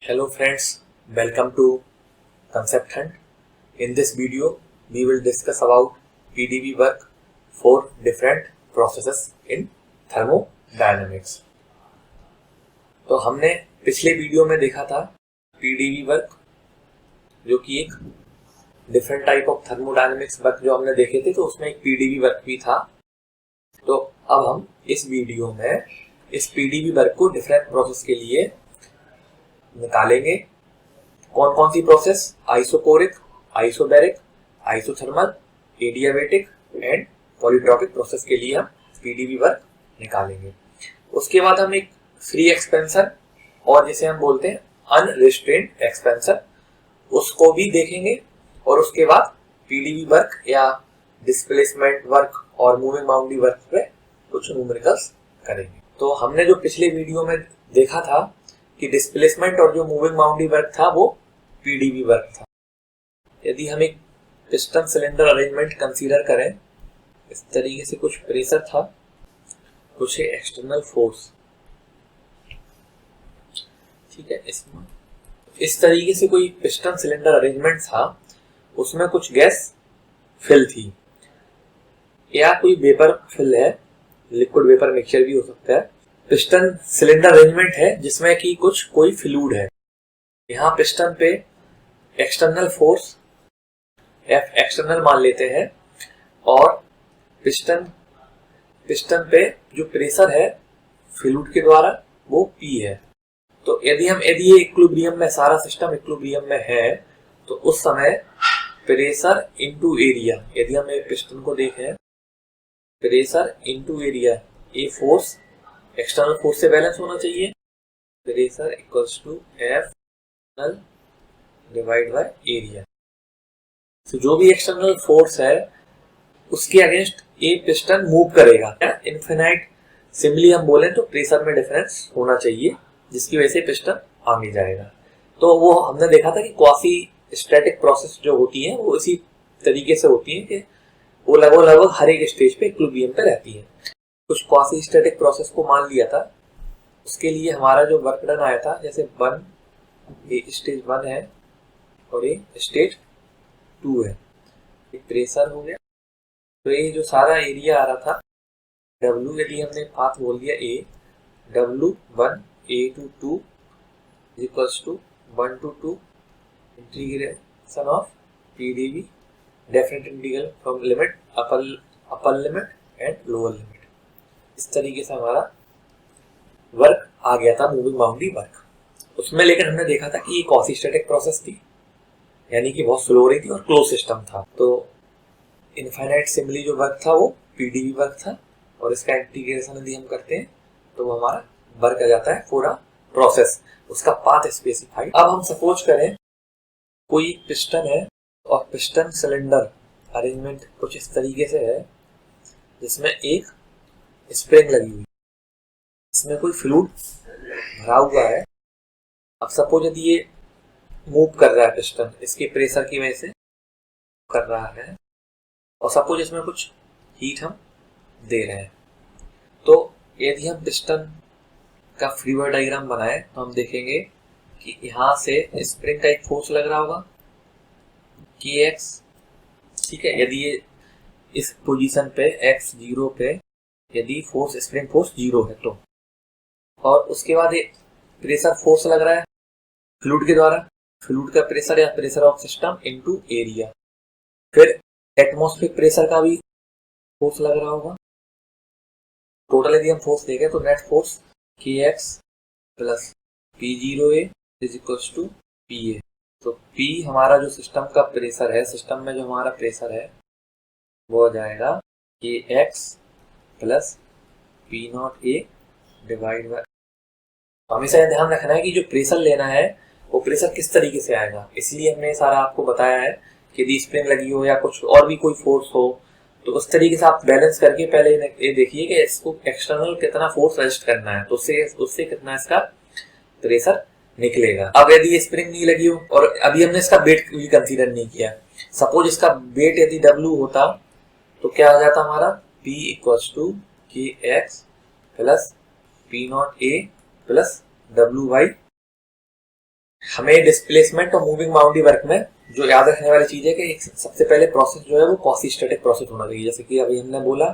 Hello friends, welcome to Concept Hunt. In this video, we will discuss about PDB work for different processes in thermodynamics. तो हमने पिछले video में देखा था PDB work, जो कि एक different type of thermodynamics work जो हमने देखे थे, तो उसमें एक PDB वर्क भी था। तो अब हम इस वीडियो में इस PDB वर्क को डिफरेंट प्रोसेस के लिए निकालेंगे। कौन कौन सी process? Isochoric, isobaric, isothermal, adiabatic and polytropic process के लिए हम पीडीबी वर्क निकालेंगे। उसके बाद हम एक फ्री एक्सपेंसर और जिसे हम बोलते हैं अनरिस्ट्रेन्ड एक्सपेंसर, उसको भी देखेंगे। और उसके बाद पीडीबी वर्क या डिस्प्लेसमेंट वर्क और मूविंग बाउंड्री वर्क पे कुछ न्यूमेरिकल्स करेंगे। तो हमने जो पिछले वीडियो में देखा था कि डिस्प्लेसमेंट और जो मूविंग बाउंड्री वर्क था वो पीडीबी वर्क था। यदि हम एक पिस्टन सिलेंडर अरेंजमेंट कंसीडर करें, इस तरीके से कुछ प्रेशर था, कुछ एक्सटर्नल फोर्स, ठीक है। इसमें इस तरीके से कोई पिस्टन सिलेंडर अरेंजमेंट था, उसमें कुछ गैस फिल थी या कोई वेपर फिल है, लिक्विड वेपर मिक्सचर भी हो सकता है। पिस्टन सिलेंडर अरेंजमेंट है जिसमें कि कोई फ्लूइड है। यहाँ पिस्टन पे एक्सटर्नल फोर्स F एक्सटर्नल मान लेते हैं और पिस्टन पे जो प्रेशर है फ्लूइड के द्वारा वो P है। तो यदि ये इक्विलिब्रियम में, सारा सिस्टम इक्विलिब्रियम में है, तो उस समय प्रेशर इनटू एरिया, यदि हम एक पिस्टन को देखें, प्रेशर इनटू एरिया, ये फोर्स एक्सटर्नल फोर्स से बैलेंस होना चाहिए। Pressure equals to F divide by area. तो जो भी एक्सटर्नल फोर्स है उसके अगेंस्ट ये पिस्टन मूव करेगा। इनफिनाइट सिंपली हम बोलें तो प्रेशर में डिफरेंस होना चाहिए, जिसकी वजह से पिस्टन आगे जाएगा। तो वो हमने देखा था कि क्वासी स्टैटिक प्रोसेस जो होती है वो इसी तरीके से होती है कि वो लगभग हर एक स्टेज पे इक्विलिब्रियम पे रहती है। कुछ क्वासी स्टैटिक प्रोसेस को मान लिया था, उसके लिए हमारा जो वर्क डन आया था, जैसे ये स्टेज 1 है और ये स्टेज 2 है। ये प्रेशर हो गया, तो ये जो सारा एरिया आ रहा था W, यदि हमने पाथ बोल दिया A, W1 A to 2 equals to 1 to 2 integration of PDB, definite integral from limit upper limit and lower limit. इस तरीके से हमारा वर्क आ गया था, मूविंग बाउंड्री वर्क। उसमें लेकिन हमने देखा था कि ये क्वासी स्टैटिक प्रोसेस थी, यानी कि बहुत स्लो रही थी और क्लोज सिस्टम था। तो इनफाइनाइट सिंपली जो वर्क था वो पीडीबी वर्क था, और इसका इंटीग्रेशन यदि हम करते हैं तो वो हमारा वर्क आ जाता है पूरा प्रोसेस, उसका पाथ स्पेसिफाइड। अब हम सपोज करें कोई पिस्टन है और पिस्टन सिलेंडर अरेंजमेंट कुछ इस तरीके से है, जिसमें एक स्प्रिंग लगी हुई, इसमें कोई फ्लूइड भरा हुआ है। अब सपोज यदि ये मूव कर रहा है पिस्टन, इसके प्रेशर की वजह से कर रहा है, और सपोज इसमें कुछ हीट हम दे रहे हैं, तो यदि हम पिस्टन का फ्री बॉडी डायग्राम बनाए तो हम देखेंगे कि यहाँ से स्प्रिंग का एक फोर्स लग रहा होगा Kx, ठीक है। यदि ये इस पोजीशन पे x0 पे यदि फोर्स, स्प्रिंग फोर्स 0 है तो, और उसके बाद ये प्रेशर फोर्स लग रहा है फ्लूइड के द्वारा, फ्लूइड का प्रेशर या pressure of system into area. फिर एटमॉस्फेरिक प्रेशर का भी फोर्स लग रहा होगा। टोटल यदि हम फोर्स देखें तो net force Kx plus P0A is equals to PA। तो P हमारा जो सिस्टम का प्रेशर है, सिस्टम में जो हमारा प्रेशर है वो हो जाएगा Kx plus P0A divide by. हमेशा यह ध्यान रखना है कि जो प्रेशर लेना है वो प्रेशर किस तरीके से आएगा, इसलिए हमने सारा आपको बताया है कि यदि स्प्रिंग लगी हो या कुछ और भी कोई फोर्स हो, तो उस तरीके से आप बैलेंस करके पहले ये देखिए कि इसको एक्सटर्नल कितना फोर्स रेजिस्ट करना है, तो उससे कितना इसका प्रेशर निकलेगा। अब यदि ये स्प्रिंग नहीं लगी हो और अभी हमने इसका वेट भी कंसीडर नहीं किया, सपोज इसका वेट यदि W होता तो क्या आ जाता हमारा P equals to Kx plus P0A plus W by हमें डिस्प्लेसमेंट और मूविंग बाउंड्री वर्क में जो याद रखने वाली चीज है कि सबसे पहले प्रोसेस जो है वो क्वासी स्टैटिक प्रोसेस होना चाहिए। जैसे कि अभी हमने बोला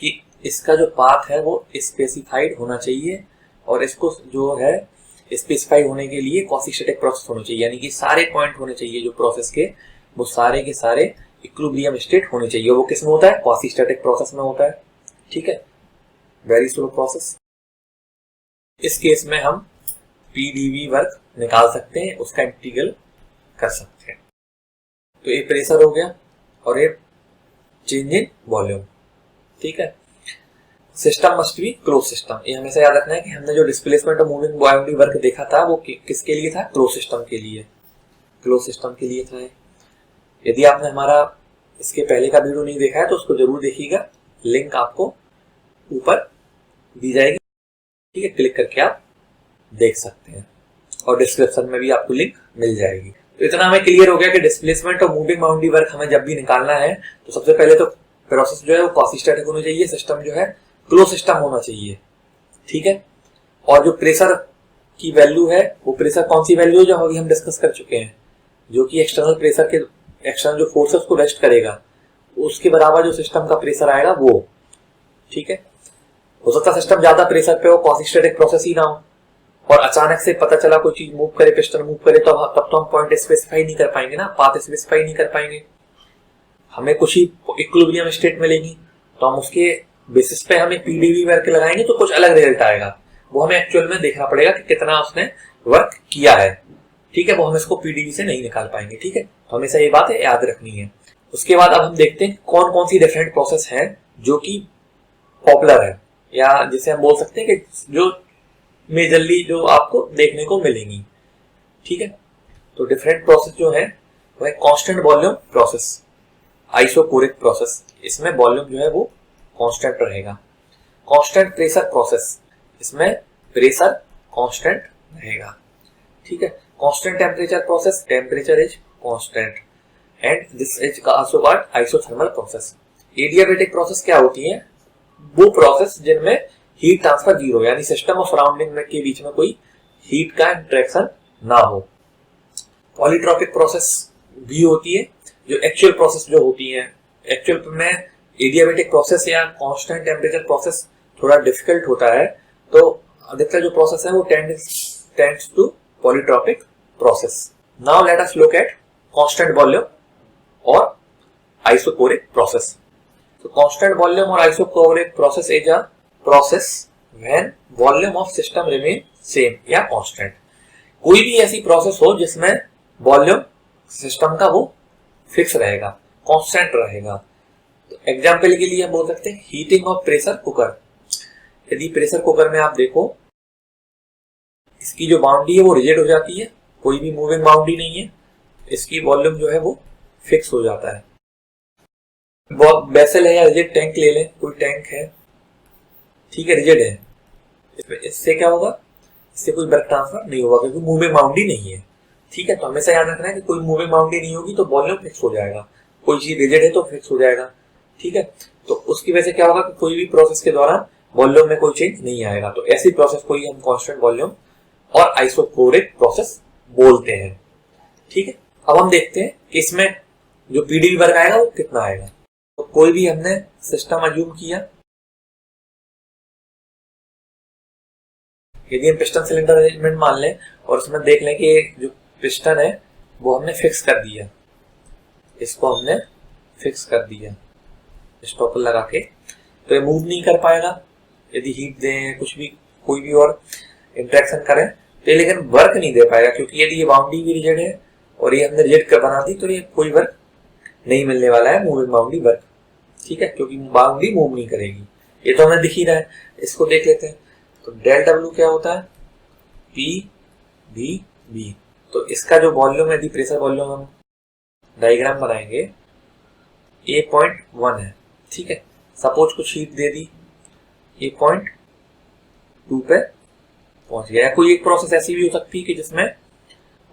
कि इसका जो पाथ है वो स्पेसिफाइड होना चाहिए और इसको जो है स्पेसिफाई होने के लिए क्वासी स्टैटिक प्रोसेस होना चाहिए, यानी कि सारे पॉइंट होने चाहिए जो प्रोसेस के, वो सारे के सारे इक्विलिब्रियम स्टेट होने चाहिए। वो किस में होता है? क्वासी स्टैटिक प्रोसेस में होता है। ठीक है, वेरी स्लो प्रोसेस। इस केस में हम पीडीवी वर्क निकाल सकते हैं, उसका इंटीग्रल कर सकते हैं। तो ये प्रेशर हो गया और ये चेंज इन वॉल्यूम। ठीक है, system must be close system. ये हमेशा याद रखना है कि हमने जो डिस्प्लेसमेंट और मूविंग बाउंड्री वर्क देखा था वो किसके लिए था? क्लोज सिस्टम के लिए, क्लोज सिस्टम के लिए था। यदि आपने हमारा इसके पहले का वीडियो नहीं देखा है तो उसको जरूर देखिएगा, लिंक आपको ऊपर दी जाएगी। ठीक है, क्लिक करके आप देख सकते हैं और डिस्क्रिप्शन में भी आपको लिंक मिल जाएगी। तो इतना हमें क्लियर हो गया कि डिस्प्लेसमेंट और मूविंग बाउंड्री वर्क हमें जब भी निकालना है तो सबसे पहले तो प्रोसेस जो है वो क्वासी स्टैटिक होना चाहिए, सिस्टम जो है क्लोज सिस्टम होना चाहिए। ठीक है, और जो प्रेशर की वैल्यू है वो प्रेशर कौन सी वैल्यू है जो अभी हम डिस्कस कर चुके हैं, जो कि एक्सटर्नल प्रेशर के एक्सटर्नल जो फोर्स है उसको रेस्ट करेगा, उसके बराबर जो सिस्टम का प्रेशर आएगा वो। ठीक है, हो सकता है सिस्टम ज्यादा प्रेशर पे हो, क्वासी स्टैटिक प्रोसेस ही ना हो, और अचानक से पता चला कोई चीज मूव करे, पिस्टन मूव करे, तो तब तो हम पॉइंट स्पेसिफाई नहीं कर पाएंगे ना, पाथ स्पेसिफाई नहीं कर पाएंगे। हमें कुछ ही इक्विलिब्रियम स्टेट मिलेगी तो हम उसके बेसिस पे हमें पीडीवी वर्क लगाएंगे तो कुछ अलग रिजल्ट आएगा। वो हमें एक्चुअल में देखना पड़ेगा कि कितना उसने वर्क किया है। ठीक है, वो हम इसको पीडीवी से नहीं निकाल पाएंगे। ठीक है, तो हमेशा ये बात याद रखनी है। उसके बाद अब हम देखते हैं कौन कौन सी डिफरेंट प्रोसेस है जो कि पॉपुलर है, या जिसे हम बोल सकते हैं कि जो मेजरली जो आपको देखने को मिलेंगी। ठीक है, तो डिफरेंट प्रोसेस जो है वह constant volume process, isochoric process, इसमें वॉल्यूम जो है वो कांस्टेंट रहेगा। कांस्टेंट प्रेशर प्रोसेस, इसमें प्रेशर कांस्टेंट रहेगा। ठीक है, constant temperature process, temperature is constant, and this is also called isothermal process. Adiabatic process क्या होती है? वो प्रोसेस जिनमें हीट ट्रांसफर जीरो, यानी सिस्टम और सराउंडिंग के बीच में कोई हीट का इंटरेक्शन ना हो। पॉलीट्रॉपिक प्रोसेस भी होती है, जो एक्चुअल प्रोसेस जो होती है। एक्चुअल में एडियाबैटिक प्रोसेस या कांस्टेंट टेम्परेचर प्रोसेस थोड़ा डिफिकल्ट होता है, तो अधिकतर जो प्रोसेस है वो tends to polytropic process. Now let us look at constant volume और आइसोकोरिक प्रोसेस। तो कांस्टेंट वॉल्यूम और isochoric process is a process when volume of system remain same या कांस्टेंट। कोई भी ऐसी प्रोसेस हो जिसमें वॉल्यूम सिस्टम का वो फिक्स रहेगा, कांस्टेंट रहेगा। तो एग्जांपल के लिए हम बोल सकते हैं हीटिंग ऑफ प्रेशर कुकर। यदि प्रेशर कुकर में आप देखो, इसकी जो बाउंड्री है वो रिजिड हो जाती है, कोई भी मूविंग बाउंड्री नहीं है, इसकी वॉल्यूम जो है वो फिक्स हो जाता है। वेसल है या रिजिड टैंक ले लें, कोई टैंक है, ठीक है, रिजिड है, इससे क्या होगा? इससे कोई वर्क ट्रांसफर नहीं होगा क्योंकि मूविंग बाउंड्री नहीं है। ठीक है, तो हमेशा याद रखना है कि कोई मूविंग बाउंड्री नहीं होगी तो वॉल्यूम फिक्स हो जाएगा, कोई चीज रिजिड है तो फिक्स हो जाएगा। ठीक है, तो उसकी वजह से क्या होगा कि कोई भी प्रोसेस के दौरान वॉल्यूम में कोई चेंज नहीं आएगा। तो ऐसी प्रोसेस को ही हम कांस्टेंट वॉल्यूम और आइसोकोरिक प्रोसेस बोलते हैं। ठीक है, अब हम देखते हैं कि इसमें जो पीडीवी वर्क आएगा वो कितना आएगा। तो कोई भी हमने सिस्टम अज्यूम किया, यदि हम पिस्टन सिलेंडर अरेंजमेंट मान लें और उसमें देख लें कि जो पिस्टन है वो हमने फिक्स कर दिया, इसको हमने फिक्स कर दिया स्टॉपर लगा के, तो ये मूव नहीं कर पाएगा। यदि हीट दें, कुछ भी कोई भी और इंटरेक्शन करें तो ये लेकिन वर्क नहीं दे पाएगा, क्योंकि यदि ये बाउंड्री भी रिजिड है और ये हमने रिजिड कर बना दी तो ये कोई वर्क नहीं मिलने वाला है, मूविंग बाउंड्री वर्क। ठीक है, क्योंकि बाउंड्री मूव नहीं करेगी। ये तो हमें दिख ही रहा है, इसको देख लेते हैं। तो डेल डब्ल्यू क्या होता है? P V B. तो इसका जो वॉल्यूम, यदि प्रेशर वॉल्यूम हम डायग्राम बनाएंगे, ए पॉइंट 1 है। ठीक है, सपोज कुछ हीट दे दी, ए पॉइंट 2 पे पहुंच गया। कोई एक प्रोसेस ऐसी भी हो सकती है कि जिसमें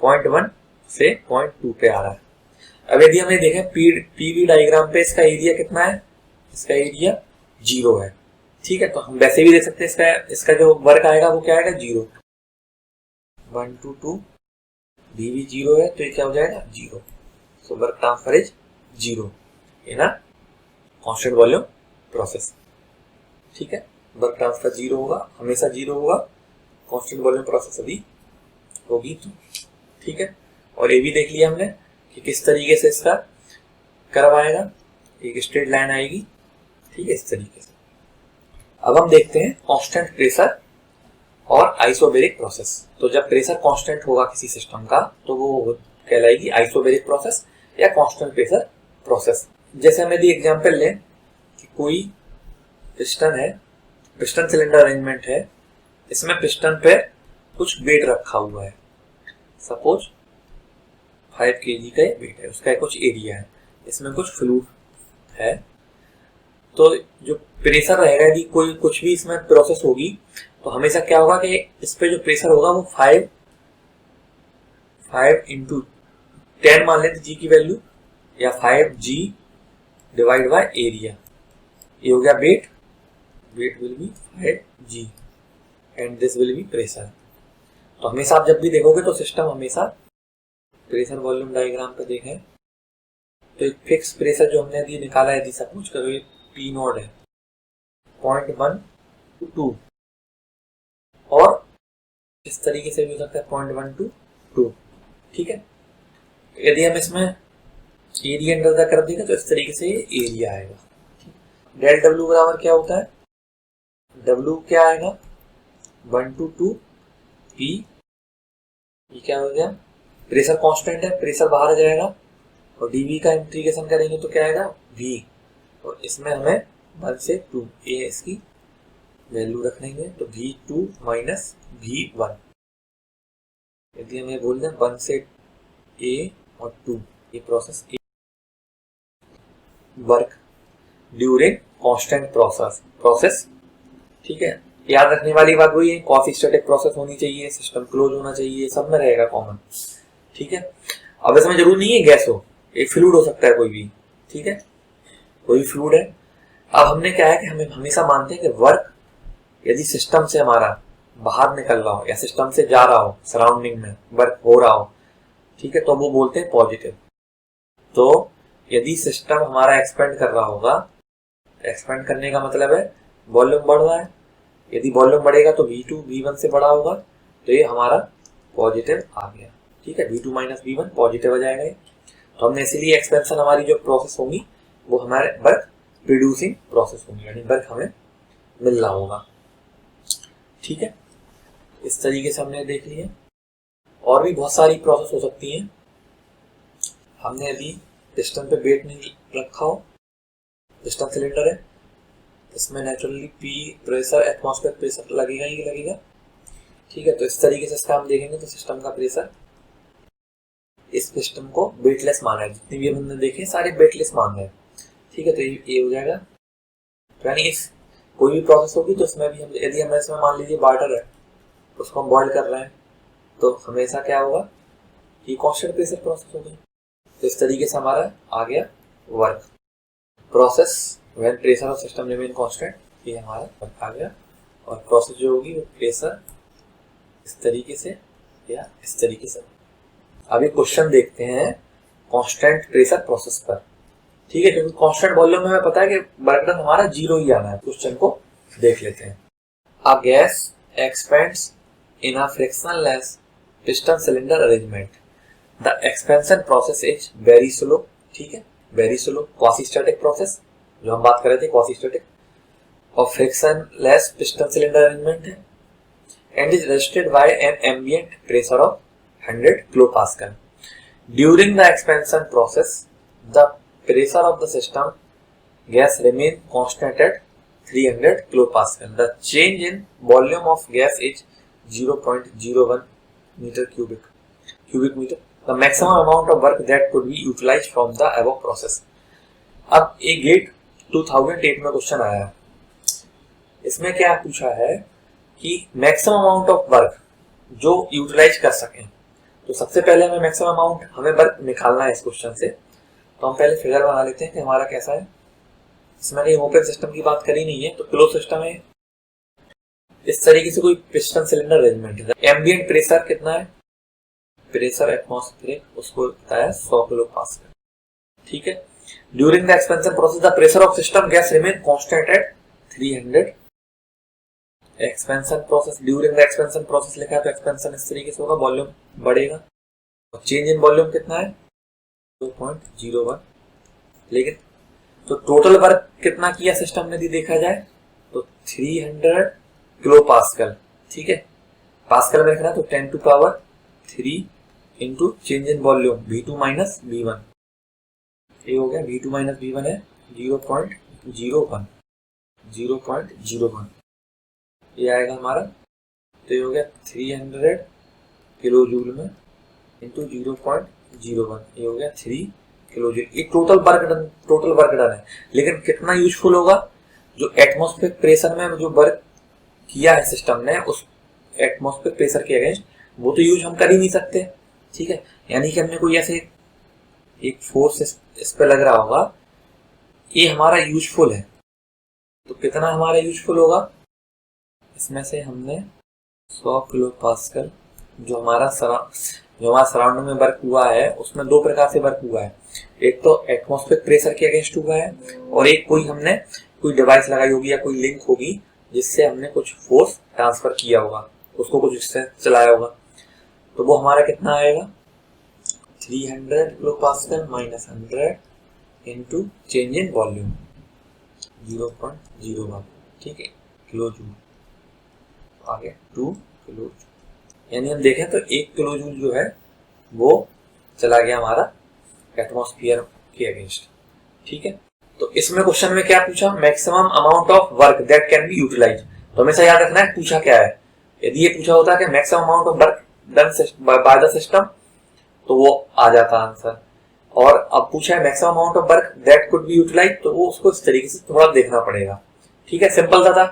पॉइंट 1 से पॉइंट 2 पे आ रहा है। अब यदि हमें देखें पीवी डायग्राम पे, इसका एरिया कितना है? इसका एरिया 0 है। ठीक है, तो हम वैसे भी देख सकते हैं इसका जो वर्क आएगा वो क्या आएगा? 0, 1 2 2 dV जीरो है तो ये क्या हो जाएगा, zero. So work transfer is zero in a constant volume process. ठीक है, वर्क ट्रांसफर जीरो होगा, हमेशा जीरो होगा, कांस्टेंट वॉल्यूम प्रोसेस अभी होगी तो। ठीक है, और ये भी देख लिया हमने कि किस तरीके से इसका कर्व आएगा, एक स्ट्रेट लाइन आएगी। ठीक है, इस तरीके से। अब हम देखते हैं कांस्टेंट प्रेशर और आइसोबैरिक प्रोसेस। तो जब प्रेशर कांस्टेंट होगा किसी सिस्टम का तो वो कहलाएगी आइसोबैरिक प्रोसेस या कांस्टेंट प्रेशर प्रोसेस। जैसे हम यदि एग्जांपल लें कि कोई पिस्टन है, पिस्टन सिलेंडर अरेंजमेंट है, इसमें पिस्टन पे कुछ वेट रखा हुआ है, सपोज 5 kg का वेट है, उसका कुछ एरिया है, इसमें कुछ फ्लूइड है। तो जो प्रेशर रहेगा, यदि कोई कुछ भी इसमें प्रोसेस होगी तो हमेशा क्या होगा कि इस पे जो प्रेशर होगा वो 5 इंटू 10 मान लेते जी की वैल्यू, या 5G डिवाइड बाय एरिया, ये हो गया weight. Weight will be 5G and this will be pressure. तो हमेशा आप जब भी देखोगे तो सिस्टम हमेशा प्रेशर वॉल्यूम डायग्राम पे देखें तो एक फिक्स प्रेशर जो हमने अभी निकाला है, यदि सपोज करो ये P नोड है 0.1 to 2, और इस तरीके से भी हो सकता है 0.1 to 2। ठीक है, यदि हम इसमें एरिया अंडर द कर्व देखें तो इस तरीके से एरिया आएगा। डेल डब्ल्यू बराबर क्या होता है, डब्ल्यू क्या आएगा 1 to 2 P, ये क्या हो गया, प्रेशर कांस्टेंट है, प्रेशर बाहर आ जाएगा, और dV का इंटीग्रेशन करेंगे तो क्या आएगा V, और इसमें हमें 1 से 2 ये इसकी वैल्यू रख लेंगे तो V2 माइनस V1। यदि हमें बोल दें 1 से A और 2, ये process work during constant process. ठीक है, याद रखने वाली बात वही है, क्वासी स्टैटिक प्रोसेस होनी चाहिए, सिस्टम क्लोज होना चाहिए, सब में रहेगा कॉमन। ठीक है, अब इसमें जरूरी नहीं है गैस हो, एक फ्लूइड हो सकता है कोई भी। ठीक है, कोई भी फ्लूइड है। अब हमने क्या है कि हमें हमेशा मानते हैं कि वर्क यदि सिस्टम से हमारा बाहर निकल रहा हो या सिस्टम से जा रहा हो, सराउंडिंग में वर्क हो रहा हो, ठीक है, तो वो बोलते हैं पॉजिटिव। तो यदि सिस्टम हमारा एक्सपेंड कर रहा होगा, एक्सपेंड करने का मतलब है वॉल्यूम बढ़ रहा है, यदि वॉल्यूम बढ़ेगा तो V2 V1 से बड़ा होगा, तो ये हमारा पॉजिटिव आ गया। ठीक है, V2 माइनस V1 पॉजिटिव आ जाएगा। तो हमने इसीलिए एक्सपेंशन हमारी जो प्रोसेस होगी वो हमारे वर्क प्रोड्यूसिंग प्रोसेस होगी, यानी वर्क हमें मिल रहा होगा। ठीक है, इस तरीके से हमने देख लिया। और भी बहुत सारी प्रोसेस हो सकती हैं। हमने अभी पिस्टन पे वेट नहीं रखा हो, पिस्टन सिलेंडर है, इसमें naturally P pressure, atmosphere pressure लगेगा ही लगेगा। ठीक है, तो इस तरीके से इसका हम देखेंगे तो सिस्टम का प्रेशर, इस सिस्टम को वेटलेस माना है, जितनी भी हमने देखे सारे वेटलेस मान रहे हैं। ठीक है, तो ये हो जाएगा। तो यानी इस कोई भी प्रोसेस होगी तो इसमें भी हम, यदि हम इसमें मान लीजिए वाटर है, उसको हम बॉइल कर रहे हैं, तो हमेशा क्या होगा, ये कांस्टेंट प्रेशर प्रोसेस होगी। तो इस तरीके से हमारा आ गया work process when pressure of system remain constant, ये हमारा वर्क आ गया। और प्रोसेस जो होगी वो प्रेशर इस तरीके से या इस तरीके से। अभी क्वेश्चन देखते हैं कांस्टेंट प्रेशर प्रोसेस पर। ठीक है, क्योंकि कांस्टेंट वॉल्यूम में हमें पता है कि वर्क डन हमारा जीरो ही आना है। क्वेश्चन को देख लेते हैं। A gas expands in a frictionless piston cylinder arrangement, the expansion process is very slow. ठीक है, very slow quasi static process जो हम बात कर रहे थे, क्वासी स्टैटिक, और फ्रिक्शनलेस पिस्टन सिलेंडर अरेंजमेंट है, and is resisted by an ambient pressure of 100 kilopascal. During the expansion process, the pressure of the system gas remain constant at 300 kilopascal. The change in volume of gas is 0.01 meter cubic meter. The maximum amount of work that could be utilized from the above process. अब एक gate 2008 में question आया है, इसमें क्या पूछा है कि मैक्सिमम अमाउंट ऑफ वर्क जो यूटिलाइज कर सकें। तो सबसे पहले हमें मैक्सिमम अमाउंट, हमें वर्क निकालना है इस क्वेश्चन से, तो हम पहले फिगर बना लेते हैं कि हमारा कैसा है। इसमें नहीं ओपन सिस्टम की बात करी नहीं है, तो क्लोज सिस्टम है। इस तरीके से कोई पिस्टन सिलेंडर अरेंजमेंट है। एम्बिएंट प्रेशर कितना है, प्रेशर एटमॉस्फेरिक उसको बताया 100 किलो पास्कल। ठीक है, during the expansion process the pressure of system gas remain constant eight 300। Expansion process, during the expansion process लिखा है तो एक्सपेंशन इस तरीके से होगा, वॉल्यूम बढ़ेगा और चेंज इन वॉल्यूम कितना है 2.01। लेकिन तो टोटल वर्क कितना किया सिस्टम ने यदि देखा जाए तो 300 किलो पास्कल। ठीक है, पास्कल में लिखना है तो 10 to power 3 into change in volume V2 minus V1। ये हो गया V2 माइनस V1 है 0.01 ये आएगा हमारा। तो ये हो गया 300 किलो जूल में इंटू 0.01 ये हो गया 3 किलो जूल। ये टोटल वर्क डन है। लेकिन कितना यूजफुल होगा, जो एटमॉस्फेरिक प्रेशर में जो वर्क किया है सिस्टम ने उस एटमॉस्फेरिक प्रेशर के अगेंस्ट, वो तो यूज हम कर ही नहीं सकते। ठीक है, यानी कि हमने कोई ऐसे एक फोर्स इस पे लग रहा होगा, ये हमारा यूजफुल है। तो कितना हमारा यूजफुल होगा, इसमें से हमने 100 किलो पास्कल जो हमारा सराउंडिंग में वर्क हुआ है उसमें दो प्रकार से वर्क हुआ है। एक तो एटमॉस्फेरिक प्रेशर के अगेंस्ट हुआ है और एक हमने कोई डिवाइस लगाई होगी या कोई लिंक होगी जिससे हमने कुछ फोर्स ट्रांसफर किया होगा, उसको कुछ इससे चलाया होगा। तो वो हमारा कितना आएगा 300 kilo pascal minus 100 into change in volume 0.01। ठीक है, किलो जूल आगे 2 किलो जूल, यानी हम देखें तो 1 किलो जूल जो है वो चला गया हमारा एटमॉस्फेयर के अगेंस्ट। ठीक है, तो इसमें क्वेश्चन में क्या पूछा, maximum amount of work that can be utilize. तो हमेशा याद रखना है पूछा क्या है। यदि ये पूछा होता कि maximum amount of work done by the system तो वो आ जाता आंसर, और अब पूछा है maximum amount of work that could be utilize तो वो उसको इस तरीके से थोड़ा देखना पड़ेगा। ठीक है, सिंपल सा था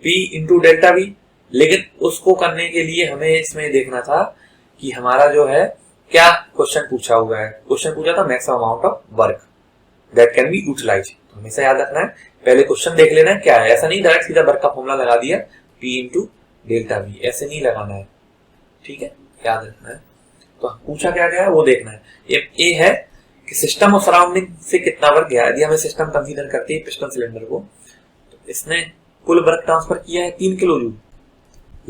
P इंटू डेल्टा V, लेकिन उसको करने के लिए हमें इसमें देखना था कि हमारा जो है क्या क्वेश्चन पूछा हुआ है। क्वेश्चन पूछा था maximum amount of work that can be utilize. तो हमेशा याद रखना है पहले क्वेश्चन देख लेना है क्या है, ऐसा नहीं डायरेक्ट सीधा वर्क का फॉर्मूला लगा दिया P इंटू डेल्टा V, ऐसे नहीं लगाना है। ठीक है, याद रखना है। तो पूछा क्या गया है वो देखना है। ये है कि सिस्टम और सराउंडिंग से कितना वर्क गया। यदि हमें सिस्टम कंसीडर करते हैं पिस्टन सिलेंडर को, तो इसने कुल वर्क ट्रांसफर किया है 3 किलो जूल,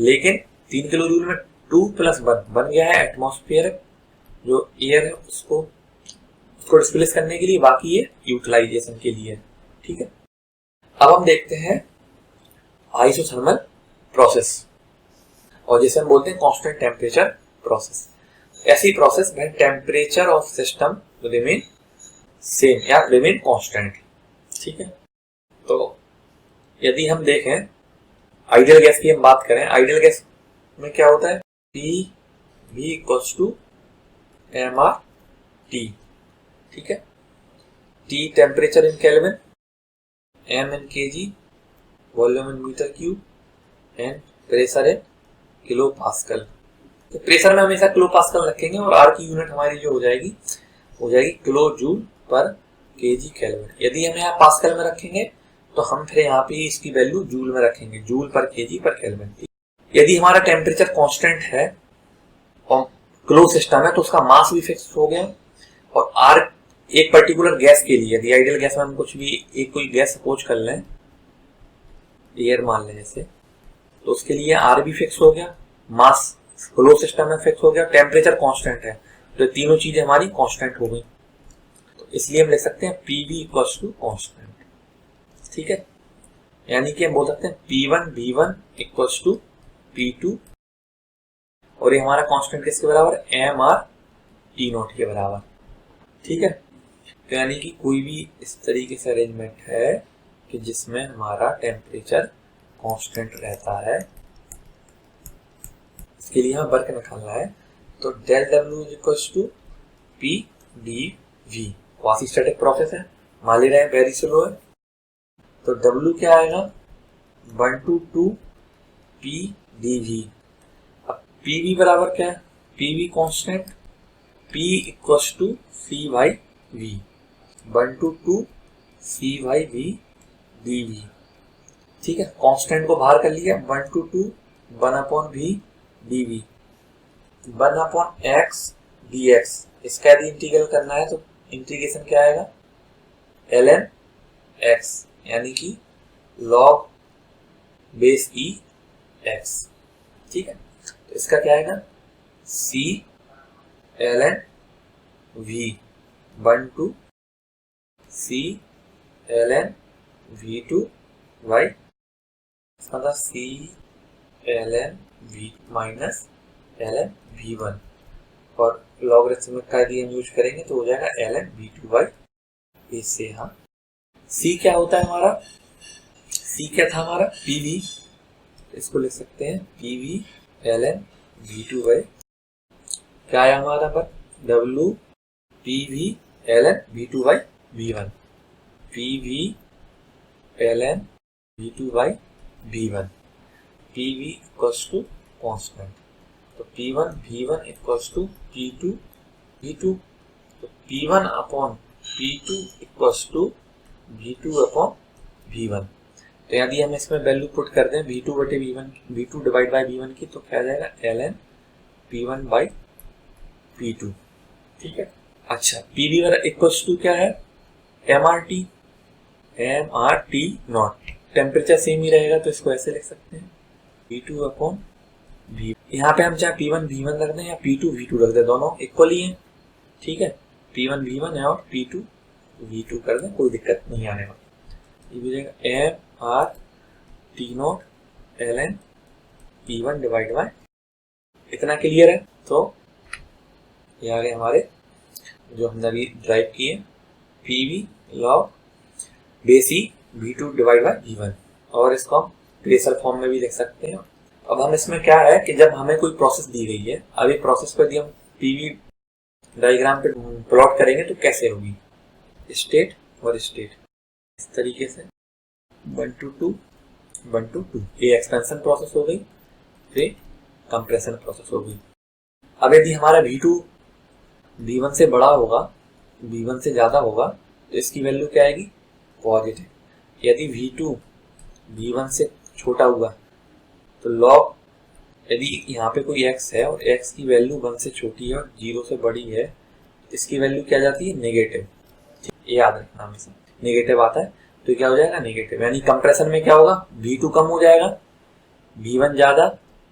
लेकिन 3 किलो जूल में 2 + 1 बन गया है एटमॉस्फेयर जो एयर है उसको डिस्प्लेस करने के लिए, बाकी ये यूटिलाइजेशन के लिए। ठीक है, अब हम देखते हैं आइसोथर्मल प्रोसेस, और जिसे हम बोलते हैं कांस्टेंट टेम्परेचर प्रोसेस। ऐसी प्रोसेस में temperature of system remain same या रिमेन कांस्टेंट। ठीक है, तो यदि हम देखें आइडियल गैस की हम बात करें, आइडियल गैस में क्या होता है PV = mRT। ठीक है, T temperature in kelvin, M in kg, volume in metre cube and pressure in kilo pascal. तो प्रेशर में हमेशा किलो पास्कल रखेंगे और R की यूनिट हमारी जो हो जाएगी किलो जूल पर kg केल्विन। यदि हम यहाँ पास्कल में रखेंगे तो हम फिर यहाँ पे इसकी वैल्यू जूल में रखेंगे, जूल पर kg पर केल्विन। यदि हमारा टेम्परेचर कांस्टेंट है और क्लोज सिस्टम है तो उसका मास भी फिक्स हो गया, और R एक पर्टिकुलर गैस के लिए, यदि आइडियल गैस में हम कुछ भी एक कोई गैस सपोज कर लें, एयर मान लें जैसे, तो उसके लिए R भी फिक्स हो गया, मास क्लोज सिस्टम में फिक्स हो गया, टेम्परेचर कांस्टेंट है, तो तीनों चीजें हमारी कांस्टेंट हो गई। तो इसलिए हम लिख सकते हैं PV = कांस्टेंट। ठीक है, यानी कि हम बोल सकते हैं P1 V1 = P2, और ये हमारा कांस्टेंट किसके बराबर है mRT0 के बराबर। ठीक है, तो यानी कि कोई भी इस तरीके से अरेंजमेंट है कि जिसमें हमारा टेम्परेचर कांस्टेंट रहता है, इसके लिए हमें वर्क निकालना है। तो del W = PdV, quasi static process है, मान ले रहे हैं वेरी स्लो है, तो W क्या आएगा 1/2 PdV। अब PV बराबर क्या है, PV constant, P = C/V, 1/2 C/V dV। ठीक है, कांस्टेंट को बाहर कर लिया, 1/2 1/V dV। 1/x dx, इसका यदि इंटीग्रल करना है तो इंटीग्रेशन क्या आएगा, ln x, यानी कि log बेस ई x। ठीक है, तो इसका क्या आएगा, c ln v 1 to c ln v2 y, इसका मतलब c ln v minus ln v1, और लॉगरिथमिक का यदि हम यूज करेंगे तो हो जाएगा ln v2 y। इससे हम c क्या होता है हमारा, c क्या था हमारा pv, इसको लिख सकते हैं pv ln v2y, क्या है हमारा पर w pv ln v2y v1, pv ln v2y v1, pv equals to constant, तो p1 v1 equals to p2 v2, तो p1 upon p2 equals to v2 upon v1। तो यदि हम इसमें वैल्यू पुट कर दें v2 बटे v1, v2 divide by v1 की, तो क्या आ जाएगा ln p1 बाई p2। ठीक है, अच्छा pv इक्वल्स टू क्या है, mrt, mrt नॉट, टेम्परेचर सेम ही रहेगा तो इसको ऐसे लिख सकते हैं p2 अपॉन v, यहाँ पे हम चाहे p1 v1 रख दें या p2 v2 रख दें, दोनों इक्वल ही हैं। ठीक है, p1 v1 है और p2 v2 कर दें, कोई दिक्कत नहीं आने वाली। ये हो जाएगा mrt not ln p1 divide by, इतना क्लियर है। तो ये आ गए हमारे जो हमने अभी ड्राइव किए, pv log base E v2 divide by v1, और इसको हम प्रेशर फॉर्म में भी लिख सकते हैं। अब हम इसमें क्या है कि जब हमें कोई प्रोसेस दी गई है, अब एक प्रोसेस को यदि हम पीवी डायग्राम पे प्लॉट करेंगे तो कैसे होगी, स्टेट और स्टेट, इस तरीके से 1 to 2 1 to 2, ये एक्सपेंशन प्रोसेस हो गई, फिर कंप्रेशन प्रोसेस हो गई। अब यदि हमारा v2 v1 से बड़ा होगा, v1 से ज्यादा होगा, तो इसकी वैल्यू क्या आएगी, पॉजिटिव। यदि v2 v1 से छोटा हुआ तो log, यदि यहाँ पे कोई x है और x की वैल्यू 1 से छोटी है और 0 से बड़ी है, इसकी वैल्यू क्या जाती है, नेगेटिव। ये याद रखना हमेशा, नेगेटिव आता है तो क्या हो जाएगा, नेगेटिव, यानी कंप्रेशन में क्या होगा, v2 कम हो जाएगा, v1 ज्यादा,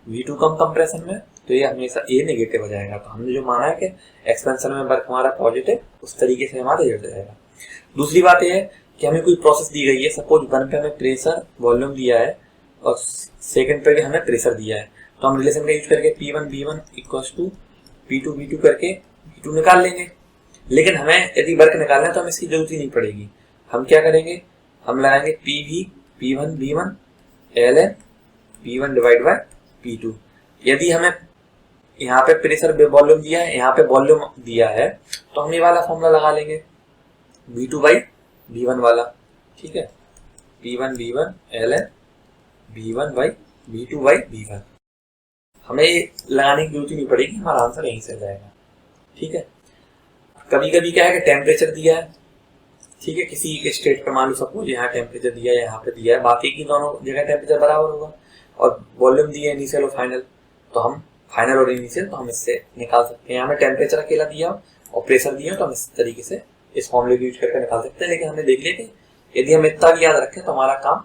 v2 कम कंप्रेशन में, तो ये हमेशा ये नेगेटिव हो जाएगा। तो हमने जो माना है कि एक्सपेंशन में वर्क हमारा पॉजिटिव, उस तरीके से हमारा ये हो जाएगा। दूसरी बात यह है कि हमें कोई प्रोसेस दी गई है, सपोज 1 पे हमें प्रेशर वॉल्यूम दिया है और सेकंड पे भी हमें प्रेशर दिया है, तो हम रिलेशन का यूज करके P1 V1 equals to P2 V2 करके V2 निकाल लेंगे। लेकिन हमें यदि वर्क निकालना है तो हमें इसकी जरूरत ही नहीं पड़ेगी। हम क्या करेंगे, हम लगाएंगे PV P1 V1 ln P1 divide by P2। यदि हमें यहाँ पे प्रेशर वॉल्यूम दिया है, यहाँ पे वॉल्यूम दिया है, तो हम ये वाला फॉर्मूला लगा लेंगे V2 बाई V1 वाला। ठीक है, P1 V1 ln V1 by V2 by V1, हमें लगाने की जरूरत ही नहीं पड़ेगी, हमारा आंसर यहीं से जाएगा। ठीक है, कभी कभी क्या है कि टेम्परेचर दिया है, ठीक है, किसी एक स्टेट पर मान लो सपोज यहाँ टेम्परेचर दिया है, यहाँ पे दिया है, बाकी की दोनों जगह टेम्परेचर बराबर होगा, और वॉल्यूम दिया है इनिशियल और फाइनल, तो हम फाइनल और इनिशियल तो हम इससे निकाल सकते हैं। यहाँ में टेम्परेचर अकेला दिया और प्रेशर दिया, तो हम इस तरीके से इस फॉर्मूले को यूज करके निकाल सकते हैं। लेकिन हमने देख लिया कि यदि हम इतना भी याद रखें तो हमारा काम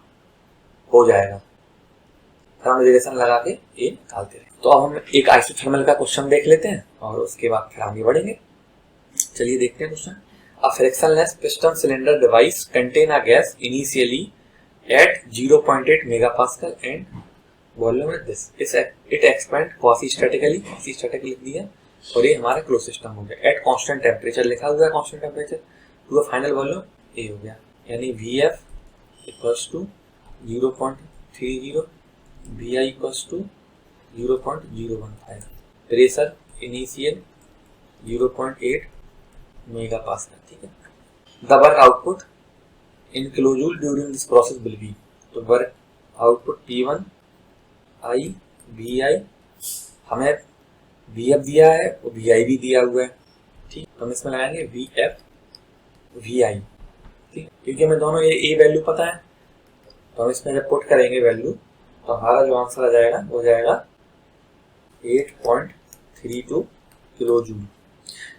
हो जाएगा, फिर हम रिलेशन लगा के ये निकालते रहे। तो अब हम एक आइसोथर्मल का क्वेश्चन देख लेते हैं और उसके बाद फिर आगे बढ़ेंगे। चलिए देखते हैं question. A frictionless piston cylinder device contain a gas initially at 0.8 megapascal and volume at this. It expand quasi-statically, quasi-static लिख दिया, और ये हमारा क्लोज सिस्टम हो गया। At constant temperature लिखा हुआ है, constant temperature to a final volume A हो गया, यानी VF equals to 0.30, VI equals to 0.015, pressure initial 0.8 mega pascal. ठीक है, the work output in kilojoule during this process will be, तो work output P1 I VI, हमें VF दिया है और VI भी दिया हुआ है। ठीक, तो हम इसमें लगाएंगे VF VI, ठीक, क्योंकि हमें दोनों ये वैल्यू पता है, तो हम इसमें जब पुट करेंगे वैल्यू तो हमारा जो आंसर आ जाएगा वो जाएगा 8.3 32 किलो जूल।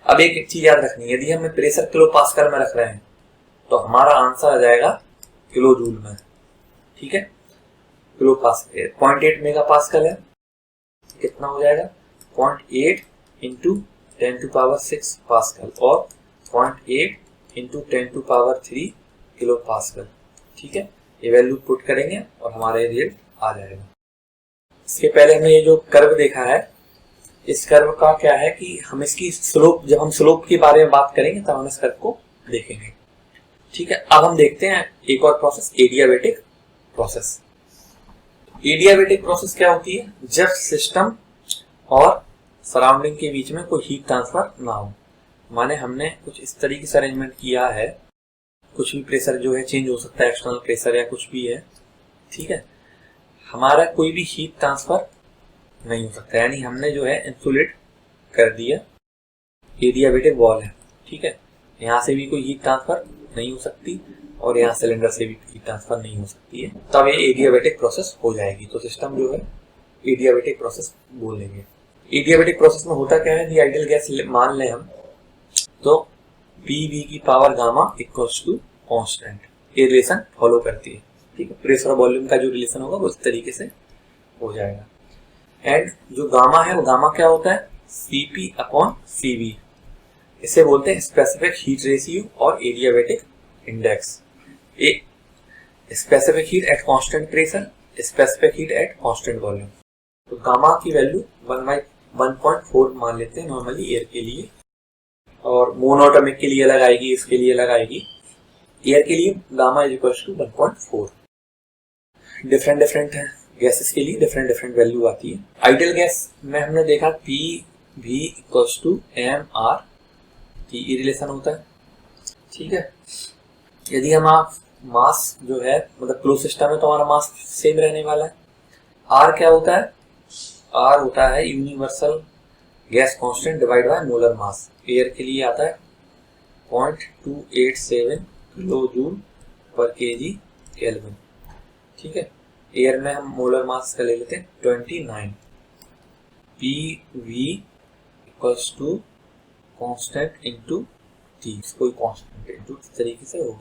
अब एक चीज याद रखनी है, यदि हमें प्रेशर किलो पास्कल में रख रहे हैं तो हमारा आंसर आ जाएगा किलो जूल में। ठीक है, किलो पास्कल 0.8 मेगा पास्कल है, कितना हो जाएगा 0.8 इंटू 10⁶ पास्कल और 0.8 इंटू 10⁻³ किलो पास्कल। ठीक है, ये वैल्यू पुट करेंगे और हमारा रिजल्ट आ जाएगा। इसके पहले हमने ये जो कर्व देखा है, इस कर्व का क्या है कि हम इसकी स्लोप, जब हम स्लोप के बारे में बात करेंगे तब हम इस कर्व को देखेंगे। ठीक है, अब हम देखते हैं एक और process, adiabatic process. Adiabatic process क्या होती है? जब सिस्टम और सराउंडिंग के बीच में कोई हीट ट्रांसफर ना हो, माने हमने कुछ इस तरीके से अरेंजमेंट किया है, कुछ भी प्रेशर जो है चेंज हो सकता है, एक्सटर्नल प्रेशर या कुछ भी है। ठीक है, हमारा कोई भी हीट ट्रांसफर नहीं हो सकता, यानी हमने जो है इंसुलेट कर दिया, एडियाबेटिक वॉल है। ठीक है, यहाँ से भी कोई हीट ट्रांसफर नहीं हो सकती और यहाँ सिलेंडर से भी हीट ट्रांसफर नहीं हो सकती है, तब ये एडियाबेटिक प्रोसेस हो जाएगी। तो सिस्टम जो है एडियाबेटिक प्रोसेस बोलेंगे। एडियाबेटिक प्रोसेस में होता क्या है, आइडियल गैस मान लें हम, तो PV की power gamma equals to constant, ये रिलेशन फॉलो करती है। ठीक है, प्रेशर और वॉल्यूम का जो रिलेशन होगा वो इस तरीके से हो जाएगा। एंड जो गामा है वो गामा क्या होता है, CP/CV, इसे बोलते हैं स्पेसिफिक हीट रेशियो और adiabatic index. Specific heat at constant pressure, specific heat at constant volume. तो गामा की वैल्यू 1/1.4 मान लेते हैं नॉर्मली एयर के लिए, और मोनोटॉमिक के लिए अलग आएगी, इसके लिए अलग आएगी। एयर के लिए gamma is equal to 1.4। Different है गैसेस के लिए डिफरेंट वैल्यू आती है। आइडियल गैस में हमने देखा PV इक्वल्स टू MR, ये रिलेशन होता है। ठीक है, यदि हम आप मास जो है, मतलब क्लोज सिस्टम है तो हमारा मास सेम रहने वाला है। R क्या होता है, R होता है universal gas constant divide by molar mass. Air के लिए आता है 0.287 किलो जूल पर kg केल्विन। ठीक है, एयर में हम मोलर मास का ले लेते हैं 29। PV equals to constant into T, कोई कांस्टेंट इनटू इस तरीके से होगा।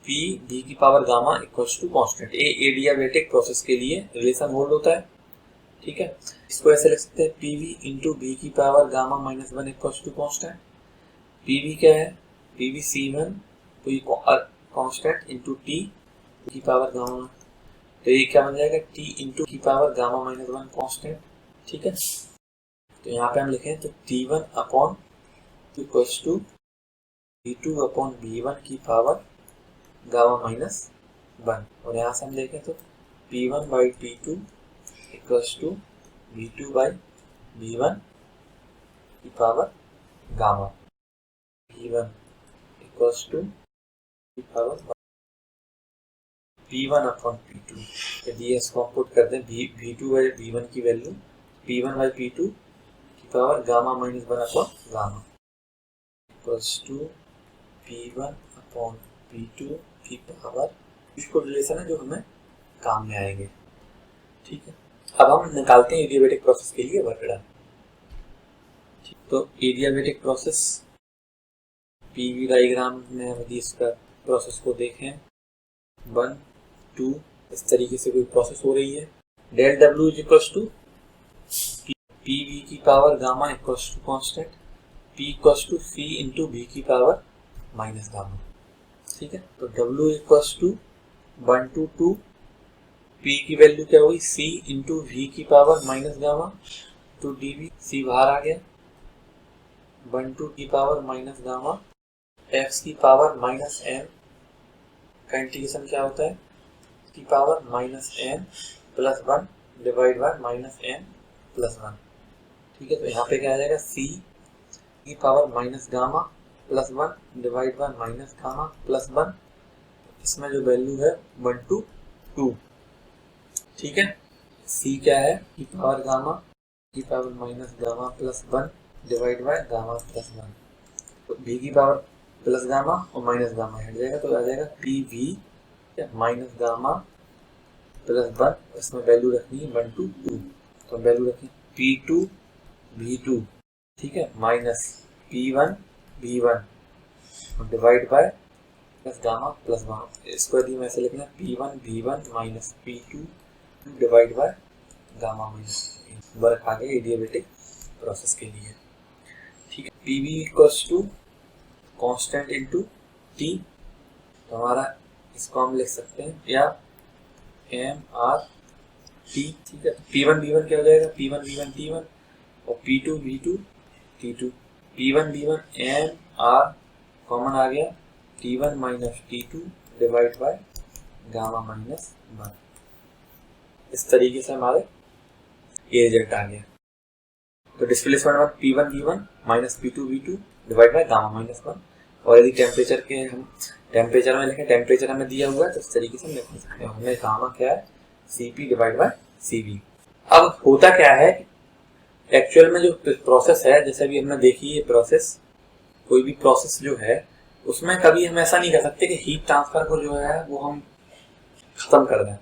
PV की power gamma equals to constant. ये एडियाबेटिक प्रोसेस के लिए रिलेशन होल्ड होता है। ठीक है, इसको ऐसे लिख सकते हैं PV इंटू V की power gamma -1 equals to constant. PV क्या है, PV C1 constant into T की पावर गामा, तो ये क्या बन जाएगा T इंटू की पावर गामा -1 कांस्टेंट। ठीक है, तो यहाँ पे हम लिखें तो T1 upon equals to V2 upon V1 की पावर गामा -1, और यहाँ से हम देखें तो P1/P2 इक्वल्स टू V2/V1 की power gamma, V1 equals to की पावर P1 अपॉन P2। यदि इसको हम पुट कर दें V2/V1 की वैल्यू P1/P2 की power gamma -1 upon gamma equals to P1 upon P2 की पावर, इसको रिलेशन है जो हमें काम में आएंगे। ठीक है, अब हम निकालते हैं एडियाबेटिक प्रोसेस के लिए वर्क डन। तो एडियाबेटिक प्रोसेस PV डायग्राम में यदि इसका प्रोसेस को देखें 1 2 इस तरीके से कोई प्रोसेस हो रही है। Del W is equals to PV की power gamma equals to constant, P equals to C into V की पावर माइनस गामा। ठीक है, तो W equals to 1 to 2, P की वैल्यू क्या हुई C इंटू V की power minus gamma to dV, C बाहर आ गया, 1 to की पावर माइनस गामा, x की पावर -m का इंटीग्रेशन क्या होता है, की power -m plus 1 divide by -m plus 1। ठीक है, तो यहाँ पे क्या आ जाएगा C की power minus gamma plus 1 divide by minus gamma plus 1, इसमें जो वैल्यू है 1 to 2। ठीक है, C क्या है की पावर गामा की power minus gamma plus 1 divide by gamma plus 1, तो V की पावर प्लस गामा और माइनस गामा हट जाएगा, तो आ जाएगा PV माइनस गामा प्लस 1, इसमें वैल्यू रखनी है 1 to 2, तो वैल्यू रखें P2 V2, ठीक है, minus P1 V1 divide by plus gamma plus gamma. इसको यदि मैं ऐसे लिखना P1 V1 minus P2 divide by gamma minus work आ गया एडियाबेटिक प्रोसेस के लिए, ठीक है। PV equals to constant into T, तो हमारा इसको हम लिख सकते हैं या MRT, ठीक है। P1 V1 क्या हो जाएगा, P1 V1 T1 और P2 V2 T2। P1 V1 MR common आ गया, T1 minus T2 divide by gamma minus 1। इस तरीके से हमारे ये रिजल्ट आ गया। तो डिस्प्लेसमेंट में P1 V1 minus P2 V2 divide by gamma minus 1। और यदि टेम्परेचर के हम टेम्परेचर में लिखें, टेम्परेचर हमें दिया हुआ है तो इस तरीके से हम लिख सकते हैं, हमें गामा क्या है CP डिवाइड बाय CV। अब होता क्या है एक्चुअल में जो प्रोसेस है, जैसे भी हमने देखी ये प्रोसेस, कोई भी प्रोसेस जो है उसमें कभी हम ऐसा नहीं कर सकते कि हीट ट्रांसफर को जो है वो हम खत्म कर दें,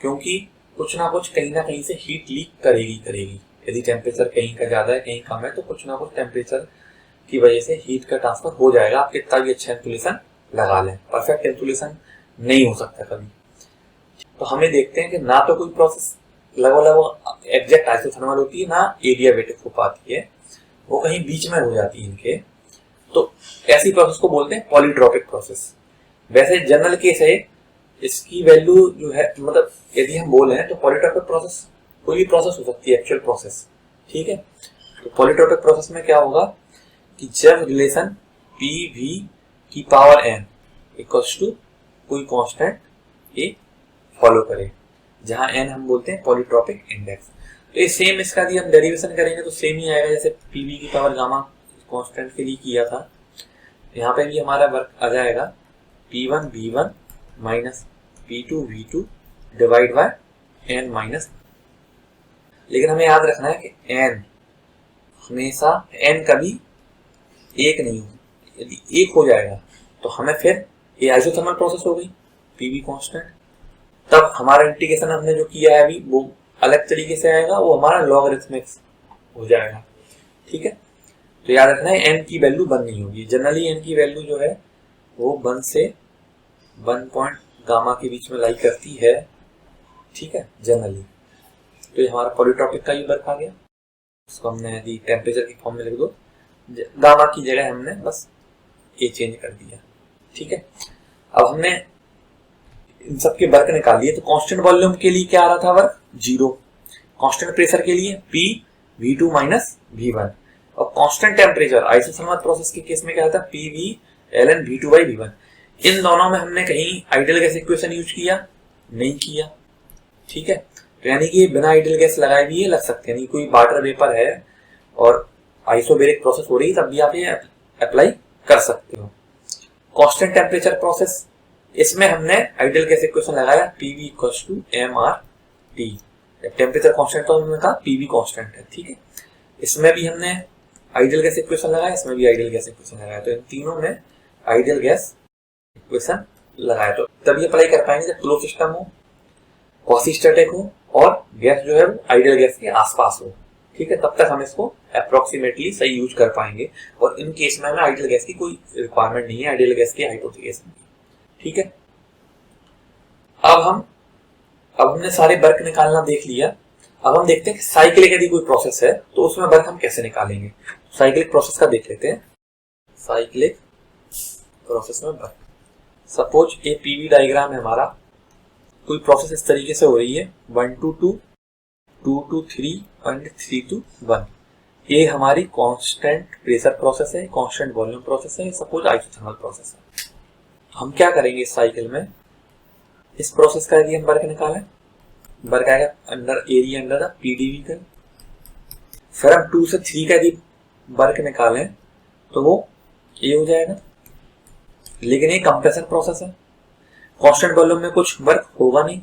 क्योंकि कुछ ना कुछ कहीं ना कहीं से हीट लीक करेगी। यदि टेम्परेचर कहीं का ज्यादा है कहीं कम है तो कुछ ना कुछ टेम्परेचर की वजह से हीट का ट्रांसफर हो जाएगा। आप कितना भी अच्छा इंसुलेशन लगा लें, परफेक्ट इंसुलेशन नहीं हो सकता कभी। तो हमें देखते हैं कि ना तो कोई प्रोसेस लगभग एग्जैक्ट आइसोथर्मल होती है, ना एडियाबेटिक हो पाती है, वो कहीं बीच में हो जाती है इनके। तो ऐसी प्रोसेस को बोलते हैं पॉलीट्रोपिक प्रोसेस। वैसे जनरल केस है, इसकी वैल्यू जो है, मतलब यदि हम बोले तो पॉलीट्रोपिक प्रोसेस कोई भी प्रोसेस हो सकती है, एक्चुअल प्रोसेस, ठीक है। तो पॉलीट्रोपिक प्रोसेस में क्या होगा कि जब रिलेशन PV की पावर n इक्वल्स टू कोई कांस्टेंट A फॉलो करे, जहां n हम बोलते हैं पॉलीट्रोपिक इंडेक्स। तो ये सेम इसका यदि हम डेरिवेशन करेंगे तो सेम ही आएगा जैसे PV की पावर गामा कांस्टेंट के लिए किया था। यहाँ पे भी हमारा वर्क आ जाएगा P1 V1 minus P2 V2 divide by n minus. लेकिन हमें याद रखना है कि n हमेशा n कभी एक नहीं हो, यदि एक हो जाएगा तो हमें फिर ये आइसोथर्मल प्रोसेस हो गई PV कांस्टेंट। तब हमारा इंटीग्रेशन हमने जो किया है अभी वो अलग तरीके से आएगा, वो हमारा लॉगरिथमिक हो जाएगा, ठीक है। तो याद रखना है n की वैल्यू 1 नहीं होगी। जनरली n की वैल्यू जो है वो 1 से 1 पॉइंट गामा के बीच में लाई करती है, ठीक है, जनरली। तो ये हमारा पॉलीट्रोपिक का ही वर्क आ गया। इसको हमने यदि टेम्परेचर की फॉर्म में लिख दो, गामा की जगह हमने बस ये चेंज कर दिया, ठीक है। अब हमने इन सब के वर्क निकाल लिए। तो कांस्टेंट वॉल्यूम के लिए क्या आ रहा था वर्क 0, कांस्टेंट प्रेशर के लिए P V2 माइनस V1, और कांस्टेंट टेम्परेचर आइसोथर्मल प्रोसेस के केस में क्या था PV ln V2 by V1। इन दोनों में हमने कहीं आइडियल गैस इक्वेशन यूज किया नहीं किया, ठीक है। तो यानी कि बिना आइडियल गैस लगाए भी ये लग सकते हैं, यानी कोई वाटर वेपर है और आइसोबेरिक प्रोसेस हो रही है तब भी आप ये अप्लाई कर सकते हो। कांस्टेंट टेम्परेचर प्रोसेस, इसमें हमने आइडियल गैस इक्वेशन लगाया PV equals to MRT। Temperature constant तो हमने कहा PV कांस्टेंट है, ठीक है। इसमें भी हमने आइडियल गैस इक्वेशन लगाया, इसमें भी आइडियल गैस इक्वेशन लगाया। तो इन तीनों में आइडियल गैस इक्वेशन लगाया तो तभी अप्लाई कर पाएंगे जब क्लोज सिस्टम हो, क्वासी-स्टैटिक हो और गैस जो है आइडियल गैस के आसपास हो, ठीक है। तब तक हम इसको अप्रोक्सीमेटली सही यूज कर पाएंगे। और इन केस में हमें आइडियल गैस की कोई रिक्वायरमेंट नहीं है, आइडियल गैस की हाइपोथेसिस, ठीक है। अब हमने सारे वर्क निकालना देख लिया। अब हम देखते हैं कि साइक्लिक यदि कोई प्रोसेस है तो उसमें वर्क हम कैसे निकालेंगे। साइक्लिक प्रोसेस का देख लेते हैं। साइक्लिक प्रोसेस में वर्क, सपोज ये PV डायग्राम है हमारा, कोई प्रोसेस इस तरीके से हो रही है 1 to 2, 2 to 3 और 3 to 1। ये हमारी कांस्टेंट प्रेशर प्रोसेस है, कांस्टेंट वॉल्यूम प्रोसेस है, सपोज आइसोथर्मल प्रोसेस है। हम क्या करेंगे इस साइकिल में, इस प्रोसेस का यदि हम वर्क निकालें, वर्क आएगा अंडर एरिया अंडर PdV का। फिर हम 2 से 3 का यदि वर्क निकालें तो वो ये हो जाएगा। लेकिन ये कंप्रेशन प्रोसेस है, कांस्टेंट वॉल्यूम में कुछ वर्क होगा नहीं,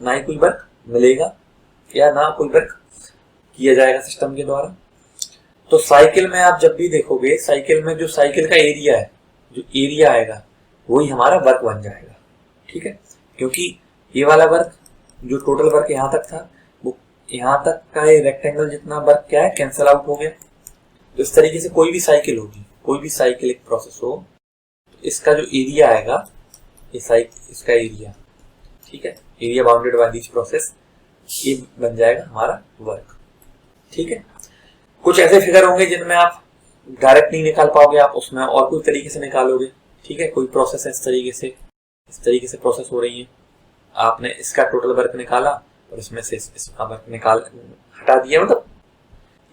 ना ही कोई वर्क मिलेगा या ना कोई वर्क किया जाएगा सिस्टम के द्वारा। तो साइकिल में आप जब भी देखोगे, साइकिल में जो साइकिल का एरिया है, जो एरिया आएगा वही हमारा वर्क बन जाएगा, ठीक है। क्योंकि ये वाला वर्क जो टोटल वर्क यहाँ तक था वो यहां तक का ये रेक्टेंगल जितना वर्क क्या है कैंसिल आउट हो गया। तो इस तरीके से कोई भी साइकिल होगी, कोई भी साइक्लिक प्रोसेस हो, तो इसका जो एरिया आएगा ये इसका एरिया, ठीक है, area bounded by this process, ये बन जाएगा हमारा वर्क। ठीक है, कुछ ऐसे फिगर होंगे जिनमें आप डायरेक्ट नहीं निकाल पाओगे, आप उसमें और कोई तरीके से निकालोगे। ठीक है, कोई प्रोसेस है इस तरीके से प्रोसेस हो रही है, आपने इसका टोटल वर्क निकाला और इसमें से इसका वर्क निकाल हटा दिया, मतलब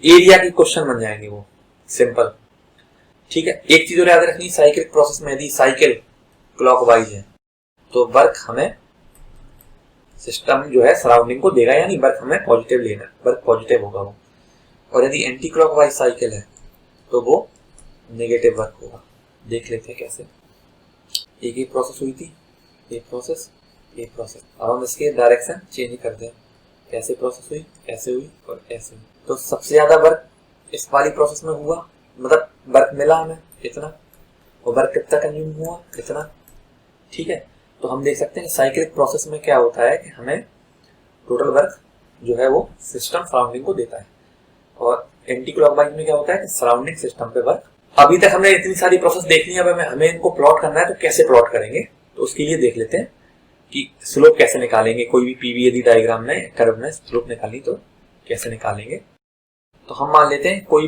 एरिया के क्वेश्चन बन जाएंगे वो, सिंपल। ठीक है, एक चीज और याद रखनी, साइक्लिक प्रोसेस में यदि साइकिल क्लॉकवाइज है तो वर्क हमें सिस्टम जो है सराउंडिंग को देगा, यानी वर्क हमें पॉजिटिव लेना, वर्क पॉजिटिव होगा वो। और यदि एंटी क्लॉकवाइज साइकिल है तो वो नेगेटिव वर्क होगा। देख लेते हैं कैसे। एक प्रोसेस हुई थी, एक प्रोसेस, अब हम इसके डायरेक्शन चेंज कर दें, कैसे प्रोसेस हुई, कैसे हुई और कैसे हुई। तो सबसे ज्यादा वर्क इस वाली प्रोसेस में हुआ, मतलब वर्क मिला हमें इतना, और वर्क कितना कंज्यूम हुआ इतना। ठीक है, तो हम देख सकते हैं साइक्लिक प्रोसेस में क्या होता है कि हमें टोटल वर्क जो है वो सिस्टम सराउंडिंग को देता है, और एंटी क्लॉकवाइज में क्या होता है कि सराउंडिंग सिस्टम पे वर्क। अभी तक हमने इतनी सारी प्रोसेस देख ली है, अब हमें इनको प्लॉट करना है, तो कैसे प्लॉट करेंगे, तो उसके लिए देख लेते हैं कि स्लोप कैसे निकालेंगे। कोई भी पीवी यदि डायग्राम में कर्व में स्लोप निकाली तो कैसे निकालेंगे। तो हम मान लेते हैं कोई